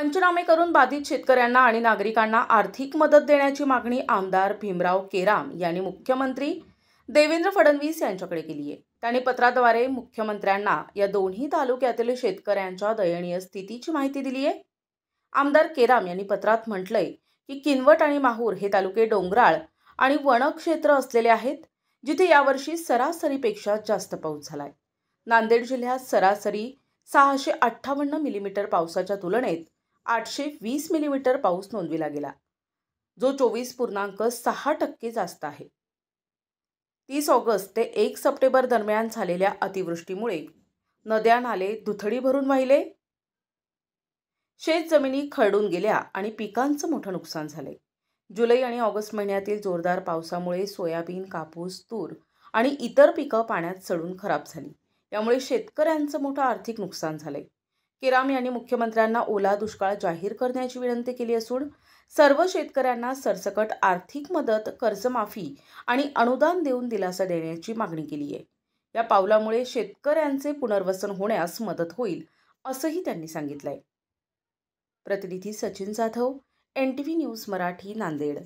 पंचनामे करून बाधित शेतकऱ्यांना आणि नागरिकांना आर्थिक मदत देण्याची मागणी आमदार भीमराव केराम यांनी मुख्यमंत्री देवेंद्र फडणवीस यांच्याकडे केली आहे। त्यांनी पत्राद्वारे मुख्यमंत्र्यांना या दोन्ही तालुक्यातील शेतकऱ्यांच्या दयनीय स्थितीची माहिती दिली आहे। आमदार केराम यांनी पत्रात म्हटलंय की किनवट आणि माहूर हे तालुके डोंगराळ आणि वनक्षेत्र असलेले आहेत, जिथे यावर्षी सरासरीपेक्षा जास्त पाऊस झालाय। नांदेड जिल्ह्यात सरासरी 658 मिलीमीटर पावसाच्या तुलनेत 820 मिलीमीटर पाऊस नोंदविला गेला, जो 24.6% जास्त आहे। 30 ऑगस्ट ते 1 सप्टेंबर दरम्यान झालेल्या अतिवृष्टीमुळे नद्या नाले दुथडी भरून वाहिले, शेत जमिनी खरडून गेल्या आणि पिकांचं मोठं नुकसान झाले। जुलै आणि ऑगस्ट महिन्यातील जोरदार पावसामुळे सोयाबीन, कापूस, तूर आणि इतर पिकं पाण्यात सडून खराब झाली। यामुळे शेतकऱ्यांचं मोठं आर्थिक नुकसान झाले। केराम यांनी मुख्यमंत्र्यांना ओला दुष्काळ जाहीर करण्याची विनंती केली असून सर्व शेतकऱ्यांना सरसकट आर्थिक मदत, कर्जमाफी आणि अनुदान देऊन दिलासा देण्याची मागणी केली आहे। या पावलामुळे शेतकऱ्यांचे पुनर्वसन होण्यास मदत होईल, असंही त्यांनी सांगितलंय। प्रतिनिधी सचिन जाधव, NTV न्यूज मराठी, नांदेड।